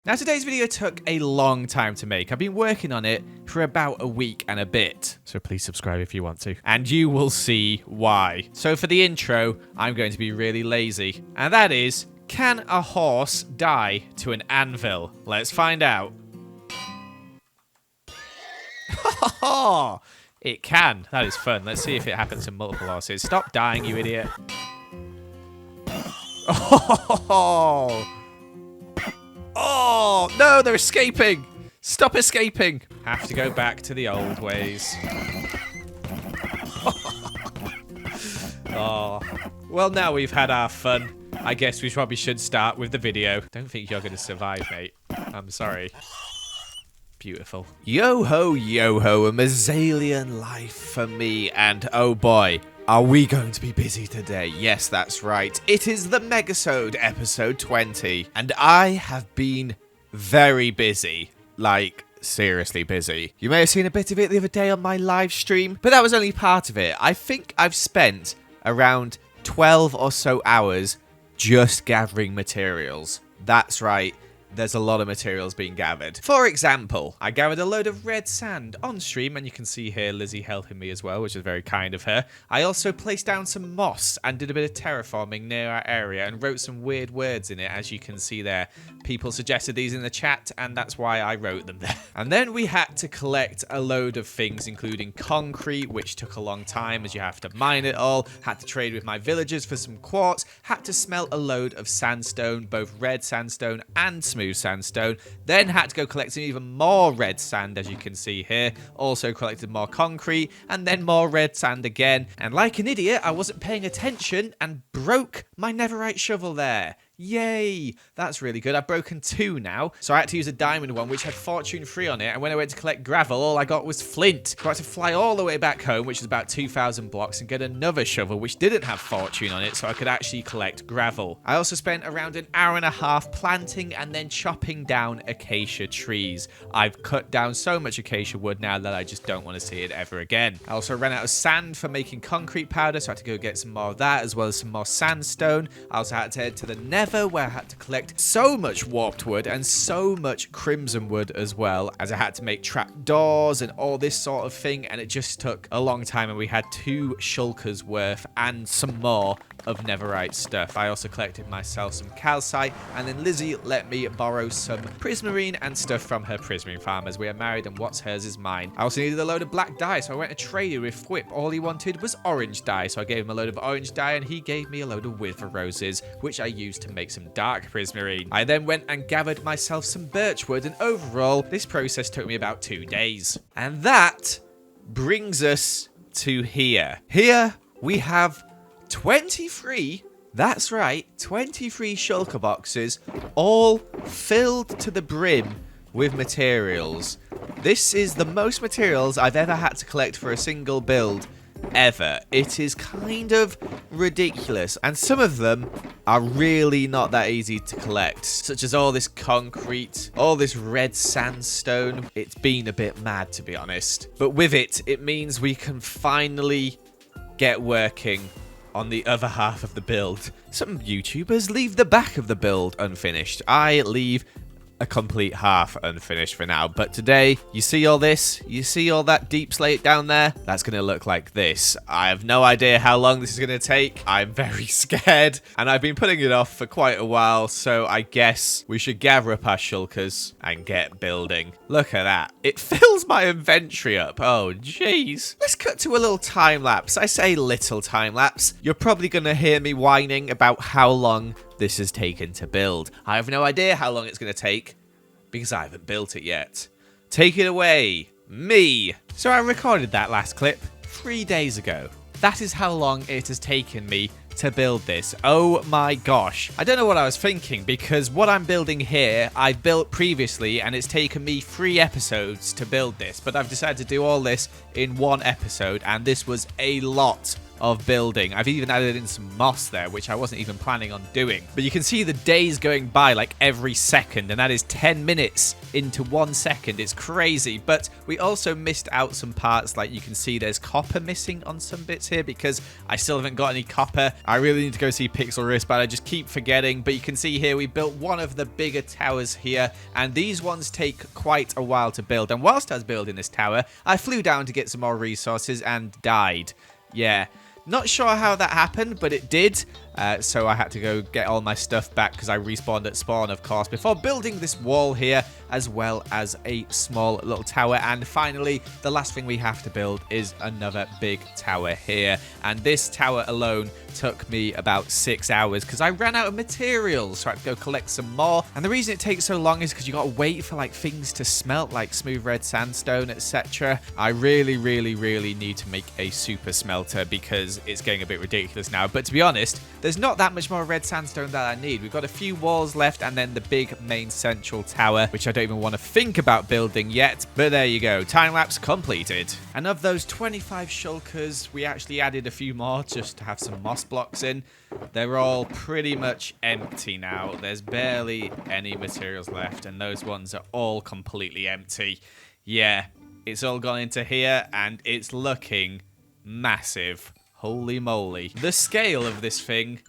Now today's video took a long time to make. I've been working on it for about a week and a bit. So please subscribe if you want to. And you will see why. So for the intro, I'm going to be really lazy. And that is, can a horse die to an anvil? Let's find out. It can. That is fun. Let's see if it happens to multiple horses. Stop dying, you idiot. Oh, no, they're escaping. Stop escaping. Have to go back to the old ways. Oh, well, now we've had our fun. I guess we probably should start with the video. Don't think you're going to survive, mate. I'm sorry. Beautiful. Yo-ho, yo-ho, a Mazalian life for me, and oh boy, are we going to be busy today? Yes, that's right. It is the Megasode episode 20, and I have been very busy. Like, seriously busy. You may have seen a bit of it the other day on my live stream, but that was only part of it. I think I've spent around 12 or so hours just gathering materials. That's right. There's a lot of materials being gathered. For example, I gathered a load of red sand on stream, and you can see here Lizzie helping me as well, which is very kind of her. I also placed down some moss and did a bit of terraforming near our area and wrote some weird words in it, as you can see there. People suggested these in the chat, and that's why I wrote them there. And then we had to collect a load of things, including concrete, which took a long time as you have to mine it all. Had to trade with my villagers for some quartz. Had to smelt a load of sandstone, both red sandstone and smooth sandstone. Then had to go collect some even more red sand, as you can see here. Also collected more concrete and then more red sand again. And like an idiot, I wasn't paying attention and broke my netherite shovel there. Yay! That's really good. I've broken 2 now, so I had to use a diamond one, which had fortune 3 on it, and when I went to collect gravel, all I got was flint. So I had to fly all the way back home, which is about 2,000 blocks, and get another shovel, which didn't have fortune on it, so I could actually collect gravel. I also spent around an hour and a half planting and then chopping down acacia trees. I've cut down so much acacia wood now that I just don't want to see it ever again. I also ran out of sand for making concrete powder, so I had to go get some more of that, as well as some more sandstone. I also had to head to the Nether, where I had to collect so much warped wood and so much crimson wood as well, as I had to make trap doors and all this sort of thing, and it just took a long time, and we had 2 shulkers worth and some more of netherite stuff. I also collected myself some calcite, and then Lizzie let me borrow some prismarine and stuff from her prismarine farm, as we are married and what's hers is mine. I also needed a load of black dye, so I went to trade with Whip. All he wanted was orange dye, so I gave him a load of orange dye, and he gave me a load of wither roses, which I used to make some dark prismarine. I then went and gathered myself some birch wood, and overall, this process took me about 2 days. And that brings us to here. Here we have 23, that's right, 23 shulker boxes, all filled to the brim with materials. This is the most materials I've ever had to collect for a single build ever. It is kind of ridiculous, and some of them are really not that easy to collect, such as all this concrete, all this red sandstone. It's been a bit mad, to be honest, but with it, it means we can finally get working on the other half of the build. Some YouTubers leave the back of the build unfinished. I leave a complete half unfinished for now, but today, you see all this? You see all that deep slate down there? That's going to look like this. I have no idea how long this is going to take. I'm very scared, and I've been putting it off for quite a while, so I guess we should gather up our shulkers and get building. Look at that. It fills my inventory up. Oh, jeez. Let's cut to a little time lapse. I say little time lapse. You're probably going to hear me whining about how long this has taken to build. I have no idea how long it's going to take because I haven't built it yet. Take it away, me. So I recorded that last clip 3 days ago. That is how long it has taken me to build this. Oh my gosh. I don't know what I was thinking, because what I'm building here, I built previously, and it's taken me 3 episodes to build this, but I've decided to do all this in 1 episode, and this was a lot of building. I've even added in some moss there, which I wasn't even planning on doing. But you can see the days going by like every second, and that is 10 minutes into 1 second. It's crazy. But we also missed out some parts. Like you can see there's copper missing on some bits here because I still haven't got any copper. I really need to go see Pixel Risk, but I just keep forgetting. But you can see here we built one of the bigger towers here, and these ones take quite a while to build. And whilst I was building this tower, I flew down to get some more resources and died. Yeah. Not sure how that happened, but it did. So I had to go get all my stuff back because I respawned at spawn, of course, before building this wall here, as well as a small little tower. And finally, the last thing we have to build is another big tower here. And this tower alone took me about 6 hours because I ran out of materials, so I had to go collect some more. And the reason it takes so long is because you got to wait for like things to smelt, like smooth red sandstone, etc. I really need to make a super smelter because it's getting a bit ridiculous now. But to be honest, there's not that much more red sandstone that I need. We've got a few walls left and then the big main central tower, which I don't even want to think about building yet. But there you go. Time lapse completed. And of those 25 shulkers, we actually added a few more just to have some moss blocks in. They're all pretty much empty now. There's barely any materials left, and those ones are all completely empty. Yeah, it's all gone into here, and it's looking massive. Holy moly. The scale of this thing,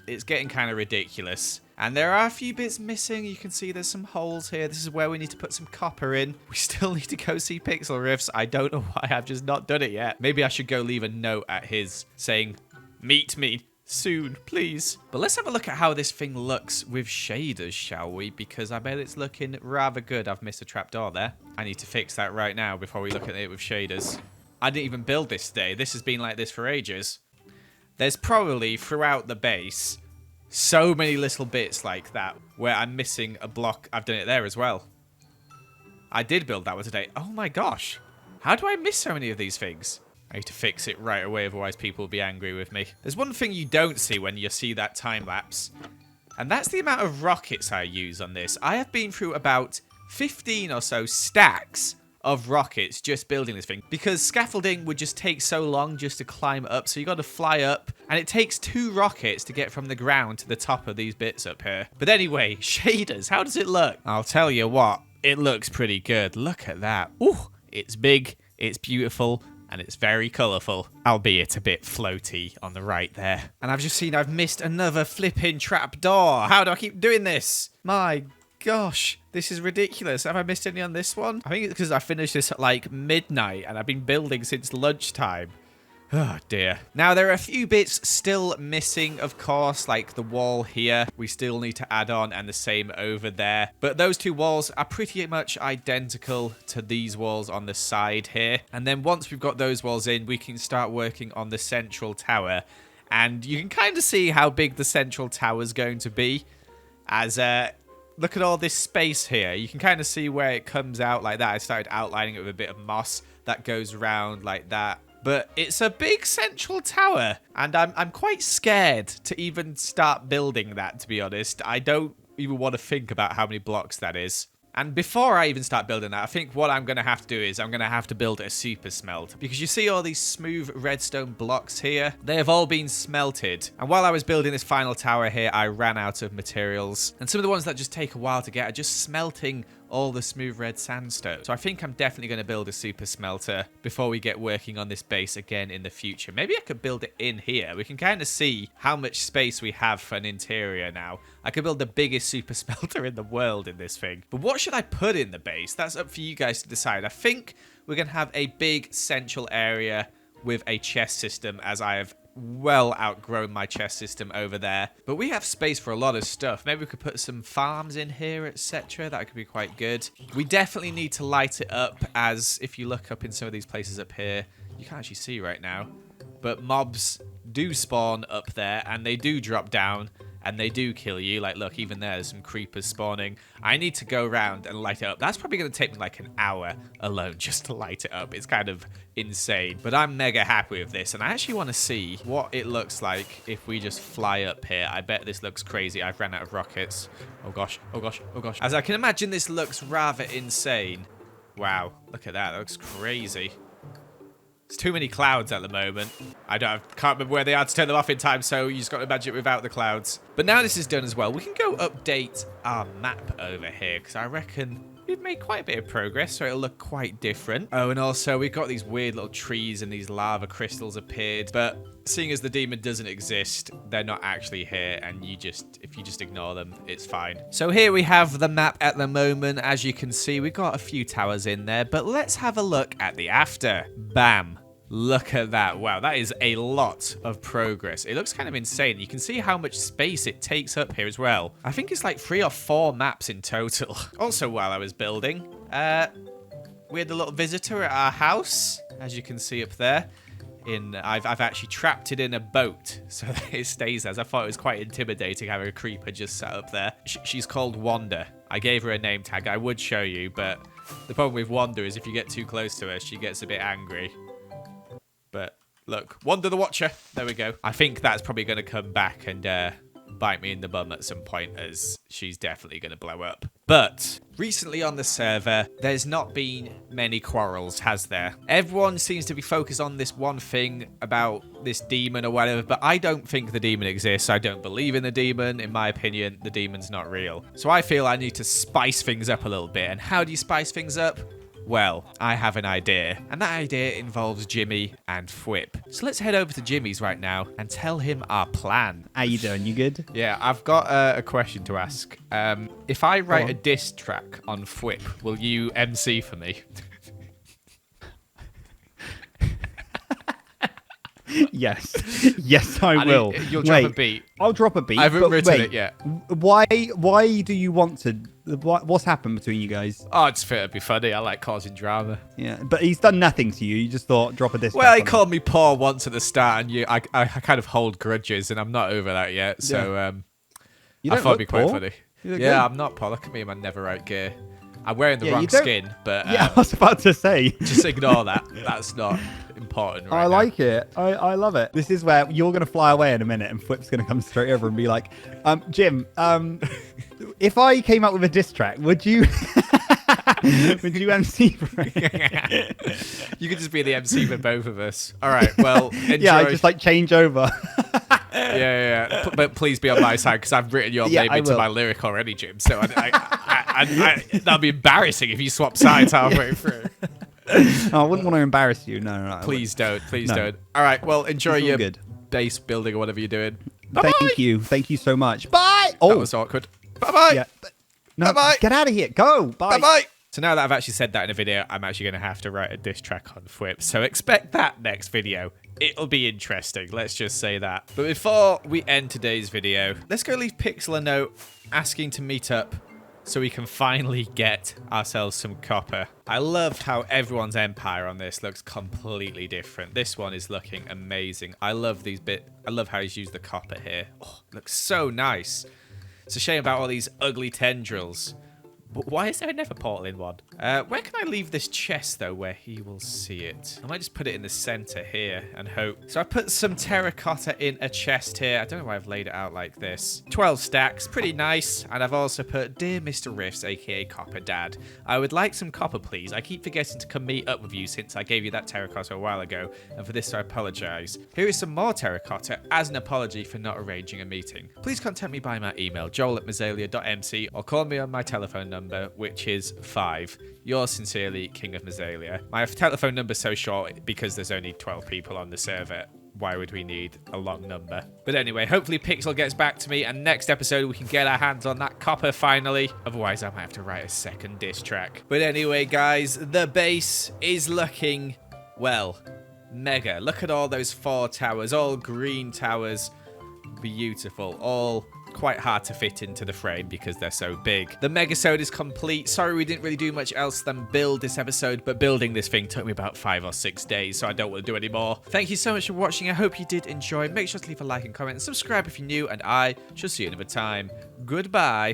it's getting kind of ridiculous. And there are a few bits missing. You can see there's some holes here. This is where we need to put some copper in. We still need to go see Pixel Riffs. I don't know why I've just not done it yet. Maybe I should go leave a note at his saying, meet me soon, please. But let's have a look at how this thing looks with shaders, shall we? Because I bet it's looking rather good. I've missed a trapdoor there. I need to fix that right now before we look at it with shaders. I didn't even build this today. This has been like this for ages. There's probably, throughout the base, so many little bits like that where I'm missing a block. I've done it there as well. I did build that one today. Oh my gosh. How do I miss so many of these things? I need to fix it right away, otherwise people will be angry with me. There's one thing you don't see when you see that time lapse, and that's the amount of rockets I use on this. I have been through about 15 or so stacks of rockets just building this thing, because scaffolding would just take so long just to climb up, so you got to fly up, and it takes 2 rockets to get from the ground to the top of these bits up here. But anyway, shaders, how does it look? I'll tell you what, it looks pretty good. Look at that. Ooh, it's big, it's beautiful, and it's very colourful, albeit a bit floaty on the right there. And I've just seen I've missed another flipping trapdoor. How do I keep doing this? My gosh, this is ridiculous. Have I missed any on this one? I think it's because I finished this at like midnight and I've been building since lunchtime. Oh dear. Now there are a few bits still missing, of course, like the wall here. We still need to add on, and the same over there. But those 2 walls are pretty much identical to these walls on the side here. And then once we've got those walls in, we can start working on the central tower. And you can kind of see how big the central tower is going to be, as look at all this space here. You can kind of see where it comes out like that. I started outlining it with a bit of moss that goes around like that. But it's a big central tower, and I'm quite scared to even start building that, to be honest. I don't even want to think about how many blocks that is. And before I even start building that, I think what I'm going to have to do is I'm going to have to build a super smelt. Because you see all these smooth redstone blocks here? They have all been smelted. And while I was building this final tower here, I ran out of materials. And some of the ones that just take a while to get are just smelting all the smooth red sandstone. So I think I'm definitely going to build a super smelter before we get working on this base again in the future. Maybe I could build it in here. We can kind of see how much space we have for an interior now. I could build the biggest super smelter in the world in this thing. But what should I put in the base? That's up for you guys to decide. I think we're going to have a big central area with a chest system, as I have well outgrown my chest system over there. But we have space for a lot of stuff. Maybe we could put some farms in here, etc. That could be quite good. We definitely need to light it up, as if you look up in some of these places up here, you can't actually see right now, but mobs do spawn up there, and they do drop down, and they do kill you. Like, look, even there's some creepers spawning. I need to go around and light it up. That's probably going to take me like an hour alone just to light it up. It's kind of insane. But I'm mega happy with this, and I actually want to see what it looks like if we just fly up here. I bet this looks crazy. I've ran out of rockets. Oh gosh, oh gosh, oh gosh. As I can imagine, this looks rather insane. Wow, look at that. That looks crazy. It's too many clouds at the moment. I can't remember where they are to turn them off in time, so you just got to imagine it without the clouds. But now this is done as well, we can go update our map over here, because I reckon we've made quite a bit of progress, so it'll look quite different. Oh, and also we've got these weird little trees and these lava crystals appeared, but seeing as the demon doesn't exist, they're not actually here, and if you just ignore them, it's fine. So here we have the map at the moment. As you can see, we've got a few towers in there, but let's have a look at the after. Bam. Look at that. Wow, that is a lot of progress. It looks kind of insane. You can see how much space it takes up here as well. I think it's like 3 or 4 maps in total. Also, while I was building, we had a little visitor at our house, as you can see up there. I've actually trapped it in a boat so that it stays there. I thought it was quite intimidating having a creeper just sat up there. She's called Wanda. I gave her a name tag. I would show you, but the problem with Wanda is if you get too close to her, she gets a bit angry. But look, Wanda the Watcher. There we go. I think that's probably going to come back and bite me in the bum at some point, as she's definitely going to blow up. But recently on the server, there's not been many quarrels, has there? Everyone seems to be focused on this one thing about this demon or whatever, but I don't think the demon exists. I don't believe in the demon. In my opinion, the demon's not real. So I feel I need to spice things up a little bit. And how do you spice things up? Well, I have an idea, and that idea involves Jimmy and Fwip. So let's head over to Jimmy's right now and tell him our plan. How you doing? You good? Yeah, I've got a question to ask. If I write a diss track on Fwip, will you MC for me? Yes. Yes, I will. You'll drop a beat. I'll drop a beat. I haven't written it yet. Why do you want to... What's happened between you guys? Oh, it's fair to be funny. I like causing drama. Yeah, but he's done nothing to you. You just thought, drop a diss. Well, he called me poor once at the start, and I kind of hold grudges, and I'm not over that yet. So I thought it'd be quite funny. Yeah, I'm not poor. Look at me in my Neverite gear. I'm wearing the wrong skin, but... yeah, I was about to say. Just ignore that. That's not important right I like it. I love it. This is where you're going to fly away in a minute, and Flip's going to come straight over and be like, Jim, if I came up with a diss track, would you... would you MC for it? You could just be the MC for both of us. All right, well, enjoy. Yeah, I just like change over. Yeah. But please be on my side, because I've written your name into my lyric already, Jim. So that'd be embarrassing if you swap sides halfway through. I wouldn't want to embarrass you. No. Please don't. All right, well, enjoy your base building or whatever you're doing. Bye-bye. Thank you so much. Bye. Oh, that was awkward. Bye-bye. Yeah. No, bye-bye. Get out of here. Go. Bye. Bye-bye. So now that I've actually said that in a video, I'm actually going to have to write a diss track on Fwip. So expect that next video. It'll be interesting, let's just say that. But before we end today's video, let's go leave Pixel a note asking to meet up so we can finally get ourselves some copper. I love how everyone's empire on this looks completely different. This one is looking amazing. I love these I love how he's used the copper here. Oh, it looks so nice. It's a shame about all these ugly tendrils. But why is there a nether portal in one? Where can I leave this chest, though, where he will see it? I might just put it in the center here and hope. So I put some terracotta in a chest here. I don't know why I've laid it out like this. 12 stacks, pretty nice. And I've also put, Dear Mr. Riffs, aka Copper Dad, I would like some copper, please. I keep forgetting to come meet up with you since I gave you that terracotta a while ago. And for this, I apologize. Here is some more terracotta as an apology for not arranging a meeting. Please contact me by my email, joel@mazalia.mc, or call me on my telephone number, which is 5. Yours sincerely, King of Mazalia. My telephone number's so short because there's only 12 people on the server. Why would we need a long number? But anyway, hopefully Pixel gets back to me, and next episode we can get our hands on that copper finally. Otherwise, I might have to write a second diss track. But anyway, guys, the base is looking, well, mega. Look at all those 4 towers, all green towers. Beautiful. All quite hard to fit into the frame because they're so big. The Megasode is complete. Sorry we didn't really do much else than build this episode, but building this thing took me about 5 or 6 days, so I don't want to do any more. Thank you so much for watching. I hope you did enjoy. Make sure to leave a like and comment and subscribe if you're new, and I shall see you another time. Goodbye.